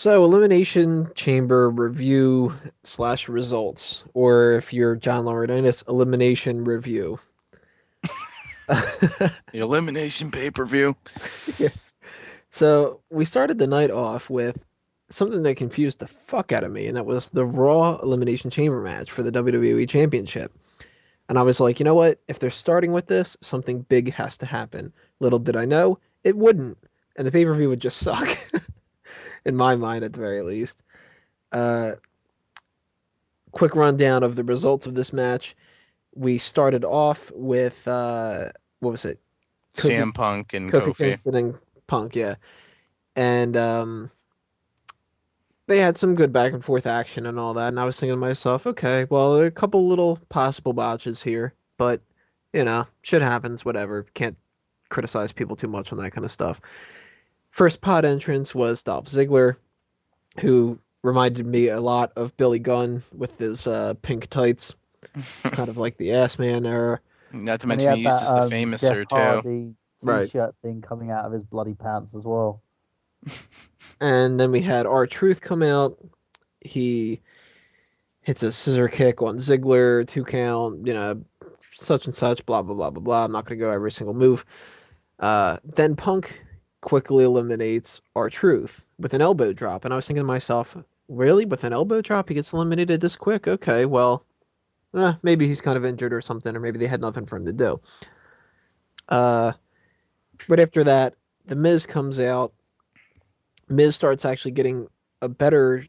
So, Elimination Chamber review slash results, or if you're John Laurinaitis, elimination review. The Elimination pay-per-view. Yeah. So, we started the night off with something that confused the fuck out of me, and that was the Raw Elimination Chamber match for the WWE Championship. And I was like, you know what? If they're starting with this, something big has to happen. Little did I know, it wouldn't. And the pay per view would just suck, in my mind at the very least. Uh, Quick rundown of the results of this match. We started off with what was it? Kofi CM Punk and Kofi Kofi. Kingston and Punk, yeah. And they had some good back and forth action and all that. And I was thinking to myself, okay, well, there are a couple little possible botches here, but shit happens, whatever. Can't criticize people too much on that kind of stuff. First pod entrance was Dolph Ziggler, who reminded me a lot of Billy Gunn with his pink tights, kind of like the Ass Man era. Not to And he mention he had that uses the Jeff famouser too. Hardy Right. t-shirt thing coming out of his bloody pants as well. And then we had R-Truth come out. He hits a scissor kick on Ziggler, 2 count, such and such, blah, blah, blah, blah, blah. I'm not going to go every single move. Then Punk quickly eliminates R-Truth with an elbow drop. And I was thinking to myself, really? With an elbow drop, he gets eliminated this quick? Okay, well, maybe he's kind of injured or something, or maybe they had nothing for him to do. Uh, right after that, The Miz comes out. Miz starts actually getting a better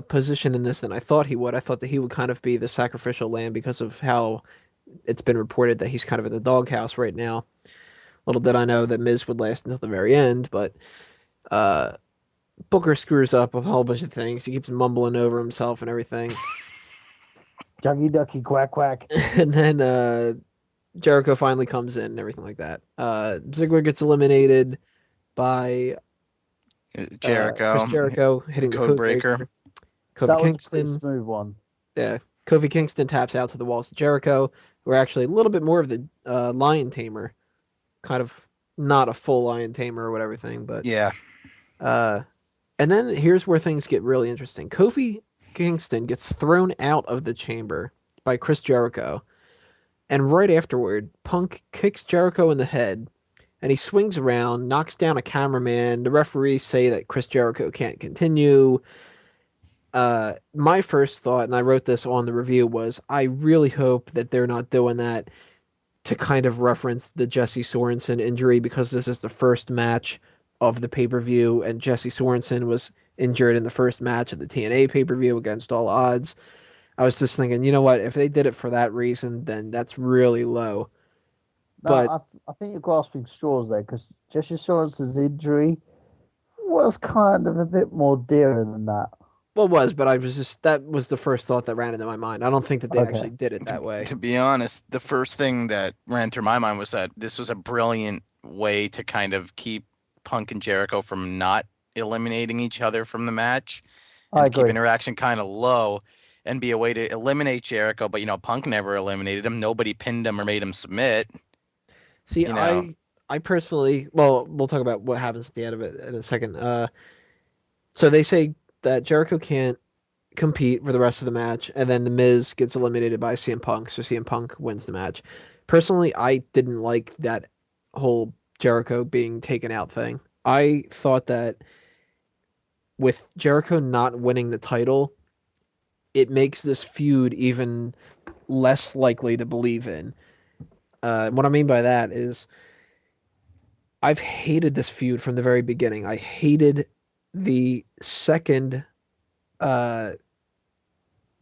position in this than I thought he would. I thought that he would kind of be the sacrificial lamb because of how it's been reported that he's kind of in the doghouse right now. Little did I know that Miz would last until the very end, but uh, Booker screws up a whole bunch of things. He keeps mumbling over himself and everything. Juggy ducky quack quack. And then Jericho finally comes in and everything like that. Ziggler gets eliminated by Chris Jericho, Jericho hitting the code code breaker. breaker. Kofi That was a pretty Kingston, smooth one. yeah, Kofi Kingston taps out to the walls of Jericho. We're actually a little bit more of the lion tamer, kind of not a full lion tamer or whatever thing, but Yeah. uh, and then here's where things get really interesting. Kofi Kingston gets thrown out of the chamber by Chris Jericho, and right afterward, Punk kicks Jericho in the head, and he swings around, knocks down a cameraman. The referees say that Chris Jericho can't continue. My first thought, and I wrote this on the review, was I really hope that they're not doing that to kind of reference the Jesse Sorensen injury because this is the first match of the pay per view, and Jesse Sorensen was injured in the first match of the TNA pay per view against all odds. I was just thinking, you know what? If they did it for that reason, then that's really low. No, But I think you're grasping straws there because Jesse Sorensen's injury was kind of a bit more dear than that. well, it was, but I was just that was the first thought that ran into my mind. I don't think that they Okay. actually did it To, that way. to be honest, the first thing that ran through my mind was that this was a brilliant way to kind of keep Punk and Jericho from not eliminating each other from the match and I to keep agree. interaction kind of low and be a way to eliminate Jericho. But, Punk never eliminated him. Nobody pinned him or made him submit, See, you know. I personally, well, we'll talk about what happens at the end of it in a second. So they say that Jericho can't compete for the rest of the match, and then the Miz gets eliminated by CM Punk, so CM Punk wins the match. Personally, I didn't like that whole Jericho being taken out thing. I thought that with Jericho not winning the title, it makes this feud even less likely to believe in. What I mean by that is I've hated this feud from the very beginning. I hated the second uh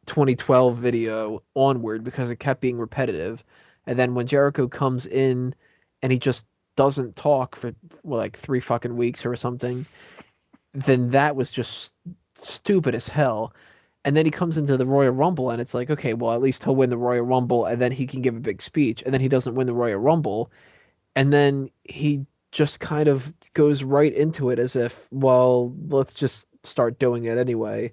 2012 video onward because it kept being repetitive. And then when Jericho comes in and he just doesn't talk for like 3 fucking weeks or something, then that was just stupid as hell. And then he comes into the Royal Rumble and it's like, okay, well, at least he'll win the Royal Rumble and then he can give a big speech. And then he doesn't win the Royal Rumble. And then he just kind of goes right into it as if, well, let's just start doing it anyway.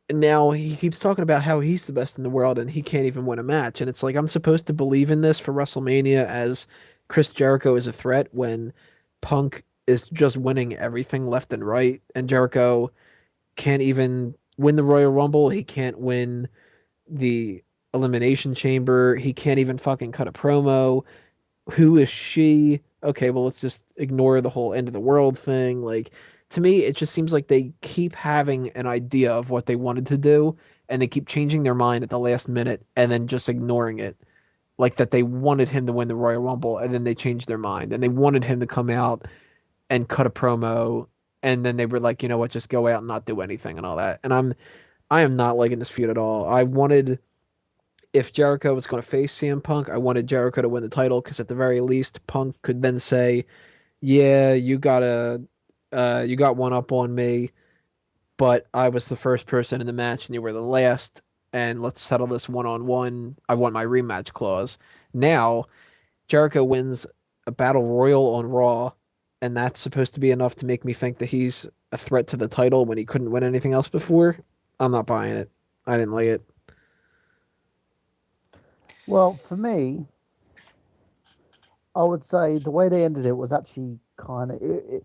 And now he keeps talking about how he's the best in the world and he can't even win a match. And it's like I'm supposed to believe in this for WrestleMania as Chris Jericho is a threat when Punk is just winning everything left and right. And Jericho can't even win the Royal Rumble. He can't win the Elimination Chamber. He can't even fucking cut a promo. Who is she? Okay, well, let's just ignore the whole end of the world thing. Like, to me, it just seems like they keep having an idea of what they wanted to do, and they keep changing their mind at the last minute and then just ignoring it. Like that they wanted him to win the Royal Rumble, and then they changed their mind, and they wanted him to come out and cut a promo, and then they were like, you know what, just go out and not do anything and all that. And I am not liking this feud at all. I wanted, if Jericho was going to face CM Punk, I wanted Jericho to win the title because at the very least, Punk could then say, "Yeah, you got one up on me, but I was the first person in the match and you were the last, and let's settle this one on one. I want my rematch clause." Now Jericho wins a battle royal on Raw, and that's supposed to be enough to make me think that he's a threat to the title when he couldn't win anything else before. I'm not buying it. I didn't like it. Well, for me, I would say the way they ended it was actually kind of it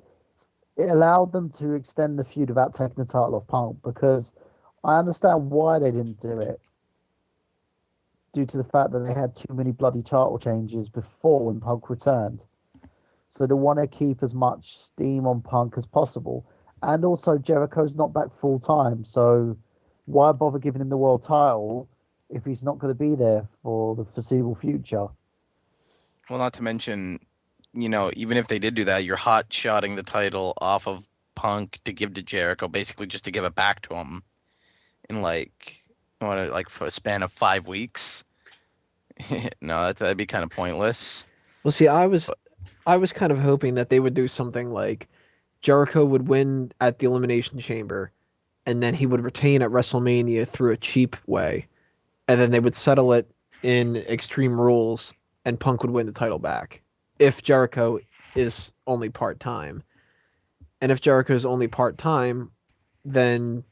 allowed them to extend the feud without taking the title off Punk because I understand why they didn't do it due to the fact that they had too many bloody title changes before when Punk returned. So they want to keep as much steam on Punk as possible. And also Jericho's not back full time, so why bother giving him the world title if he's not going to be there for the foreseeable future? Well, not to mention, even if they did do that, you're hot shotting the title off of Punk to give to Jericho, basically just to give it back to him in for a span of 5 weeks. No, that'd be kind of pointless. Well, see, I was kind of hoping that they would do something like Jericho would win at the Elimination Chamber, and then he would retain at WrestleMania through a cheap way, and then they would settle it in Extreme Rules, and Punk would win the title back if Jericho is only part time. And if Jericho is only part time, then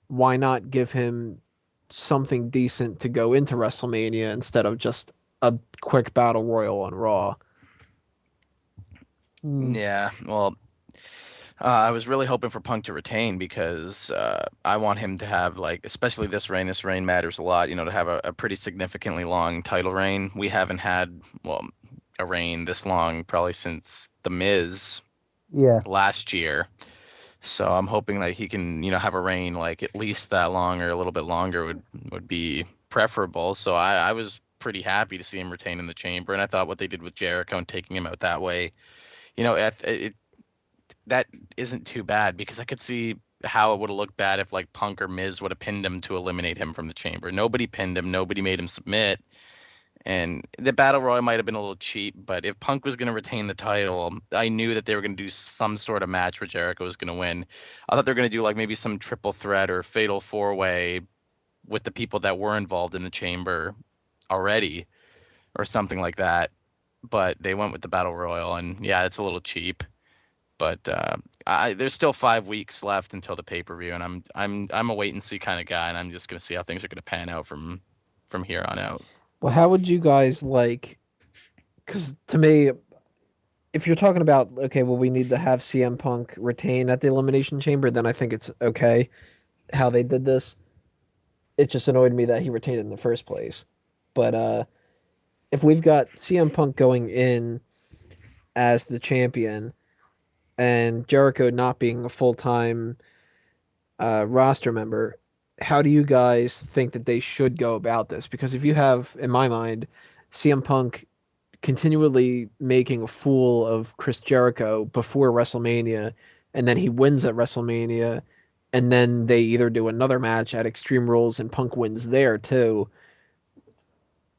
why not give him something decent to go into WrestleMania instead of just a quick battle royal on Raw? Yeah, well, I was really hoping for Punk to retain because I want him to have, especially this reign. This reign matters a lot, to have a pretty significantly long title reign. We haven't had, a reign this long probably since The Miz Yeah. last year. So I'm hoping that he can, have a reign like at least that long or a little bit longer would be preferable. So I was pretty happy to see him retain in the chamber, and I thought what they did with Jericho and taking him out that way, that isn't too bad because I could see how it would have looked bad if Punk or Miz would have pinned him to eliminate him from the chamber. Nobody pinned him, nobody made him submit. And the Battle Royal might have been a little cheap, but if Punk was going to retain the title, I knew that they were going to do some sort of match where Jericho was going to win. I thought they were going to do maybe some triple threat or fatal four-way with the people that were involved in the chamber already or something like that. But they went with the Battle Royal, and yeah, it's a little cheap. But there's still 5 weeks left until the pay-per-view, and I'm a wait and see kind of guy, and I'm just going to see how things are going to pan out from here on out. Well, how would you guys like? Because to me, if you're talking about okay, well, we need to have CM Punk retain at the Elimination Chamber, then I think it's okay how they did this. It just annoyed me that he retained it in the first place. But if we've got CM Punk going in as the champion and Jericho not being a full time roster member, how do you guys think that they should go about this? Because if you have, in my mind, CM Punk continually making a fool of Chris Jericho before WrestleMania, and then he wins at WrestleMania, and then they either do another match at Extreme Rules and Punk wins there too,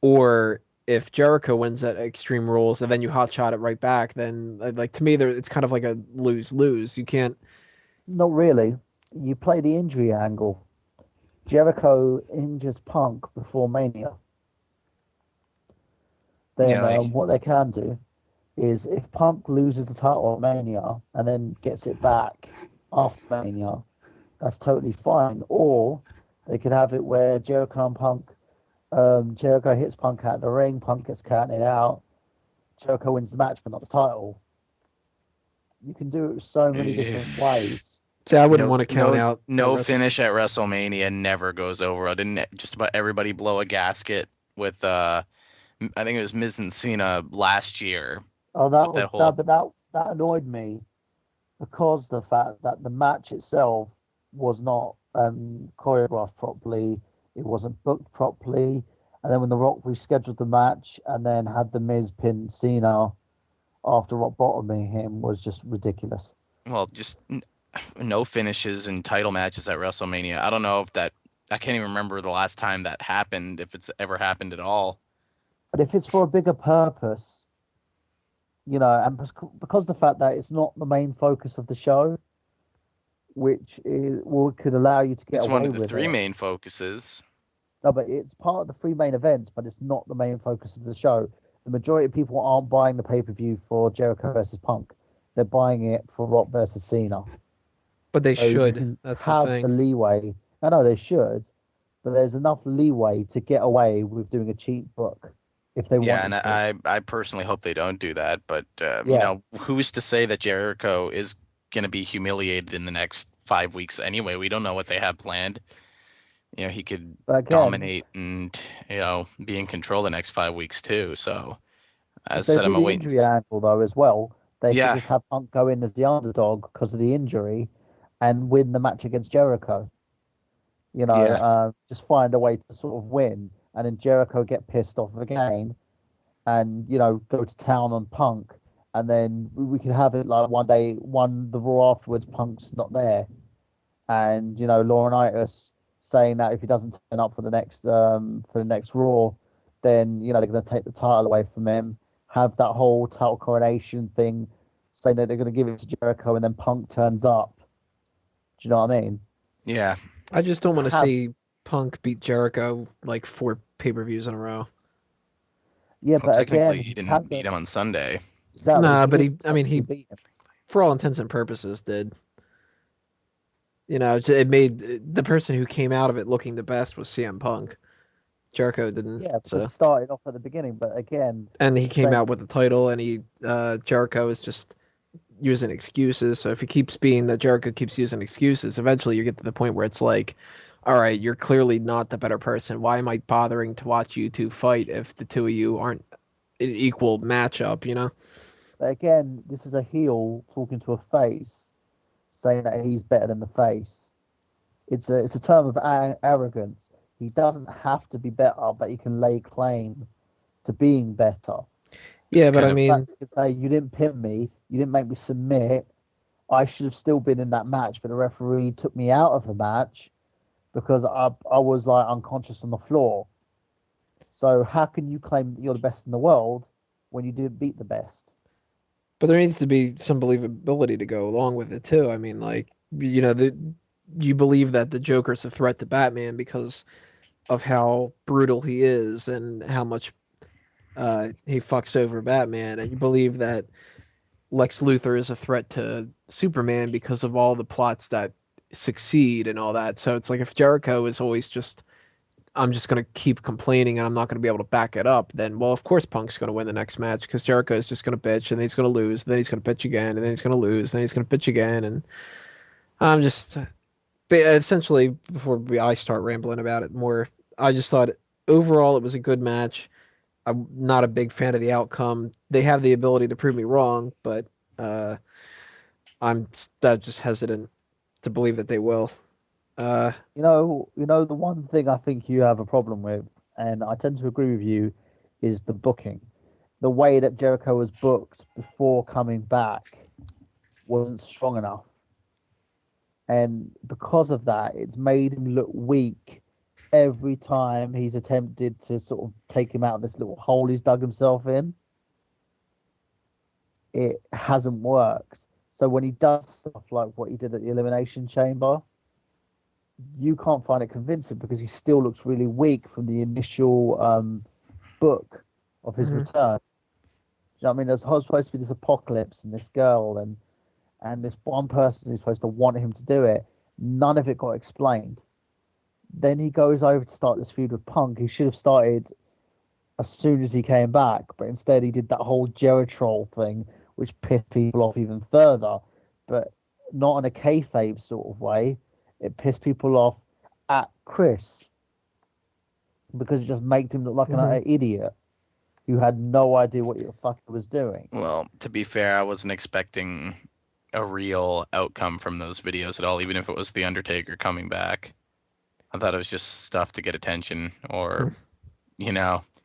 or if Jericho wins at Extreme Rules and then you hotshot it right back, then like to me, it's kind of like a lose lose. You can't. Not really. You play the injury angle. Jericho injures Punk before Mania. Then Yeah, what they can do is if Punk loses the title at Mania and then gets it back after Mania, that's totally fine. Or they could have it where Jericho and Punk, Jericho hits Punk out of the ring, Punk gets counted out, Jericho wins the match but not the title. You can do it so many different ways. See, I wouldn't want to count out. No finish at WrestleMania never goes over. Didn't just about everybody blow a gasket with I think it was Miz and Cena last year. Oh, that annoyed me because the fact that the match itself was not choreographed properly, it wasn't booked properly, and then when The Rock rescheduled the match and then had the Miz pin Cena after rock bottoming him was just ridiculous. Well, just no finishes in title matches at WrestleMania. I don't know if that. I can't even remember the last time that happened, if it's ever happened at all. But if it's for a bigger purpose, and because the fact that it's not the main focus of the show, which could allow you to get It's away one of the with three it. main focuses. No, but it's part of the three main events, but it's not the main focus of the show. The majority of people aren't buying the pay-per-view for Jericho versus Punk. They're buying it for Rock versus Cena. But they So you should. can That's the have thing. the leeway. I know they should, but there's enough leeway to get away with doing a cheap book if they Yeah, want and to. I personally hope they don't do that. But Yeah. who's to say that Jericho is going to be humiliated in the next 5 weeks anyway? We don't know what they have planned. He could But again, dominate and be in control the next 5 weeks too. So if as I they said, I'm do gonna the wait and injury angle though as well, they could yeah, just have Punk go in as the underdog because of the injury and win the match against Jericho. yeah, Just find a way to sort of win, and then Jericho get pissed off again, and go to town on Punk, and then we could have it like one day, the Raw afterwards, Punk's not there, and Laurinaitis saying that if he doesn't turn up for the next Raw, then they're going to take the title away from him. Have that whole title coronation thing, saying that they're going to give it to Jericho, and then Punk turns up. Do you know what I mean? yeah. I just don't want to Have see Punk beat Jericho like 4 pay-per-views in a row. Yeah, Well, but technically, again, he he didn't beat hasn't. him on Sunday. Exactly. Nah, He but didn't he, technically beat him. for all intents and purposes, did. It made the person who came out of it looking the best was CM Punk. Jericho didn't. Yeah, because So, he started off at the beginning, but again, and he came same. out with the title, and Jericho is just using excuses. So if he keeps being that Jericho keeps using excuses, eventually you get to the point where it's like, all right, you're clearly not the better person. Why am I bothering to watch you two fight if the two of you aren't an equal matchup? But again, this is a heel talking to a face, saying that he's better than the face. It's a term of arrogance. He doesn't have to be better, but he can lay claim to being better. Yeah, It's but kind I of The fact mean, he can say you didn't pin me, you didn't make me submit. I should have still been in that match, but the referee took me out of the match because I was like unconscious on the floor. So how can you claim that you're the best in the world when you didn't beat the best? but there needs to be some believability to go along with it too. I mean, like you believe that the Joker's a threat to Batman because of how brutal he is and how much he fucks over Batman, and you believe that Lex Luthor is a threat to Superman because of all the plots that succeed and all that. So it's like if Jericho is always just I'm just going to keep complaining and I'm not going to be able to back it up, then, well, of course Punk's going to win the next match because Jericho is just going to bitch and then he's going to lose, and then he's going to bitch again, and then he's going to lose, and then he's going to bitch again. And I'm just essentially, I start rambling about it more, I just thought overall it was a good match. I'm not a big fan of the outcome. They have the ability to prove me wrong, but uh, I'm just hesitant to believe that they will. Uh, The one thing I think you have a problem with, and I tend to agree with you, is the booking. The way that Jericho was booked before coming back wasn't strong enough. And because of that, it's made him look weak every time he's attempted to sort of take him out of this little hole he's dug himself in. It hasn't worked. So when he does stuff like what he did at the Elimination Chamber, you can't find it convincing because he still looks really weak from the initial book of his mhm. return. You know what I mean? There's supposed to be this apocalypse and this girl and this one person who's supposed to want him to do it. None of it got explained. Then he goes over to start this feud with Punk. He should have started as soon as he came back, but instead he did that whole Jericho thing, which pissed people off even further. But not in a kayfabe sort of way. It pissed people off at Chris because it just made him look like an Mhm. idiot who had no idea what the fuck he was doing. Well, to be fair, I wasn't expecting a real outcome from those videos at all, even if it was The Undertaker coming back. I thought it was just stuff to get attention or,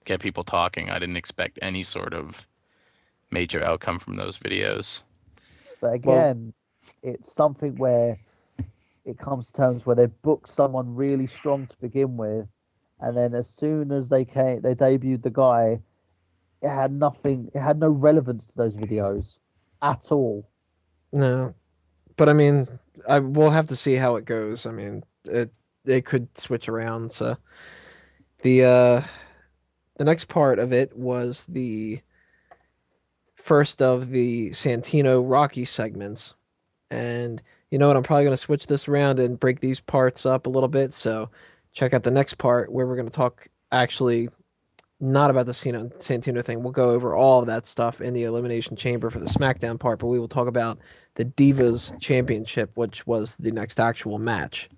get people talking. I didn't expect any sort of major outcome from those videos. But Well, again, it's something where it comes to terms where they booked someone really strong to begin with, and then as soon as they debuted the guy, it had nothing. It had no relevance to those videos at all. no, but I mean, we'll have to see how it goes. I mean, it could switch around. So the uh, the next part of it was the first of the Santino Rocky segments, and you know what? I'm probably going to switch this around and break these parts up a little bit. So check out the next part where we're going to talk actually not about the Santino thing. We'll go over all of that stuff in the Elimination Chamber for the SmackDown part, but we will talk about the Divas Championship, which was the next actual match.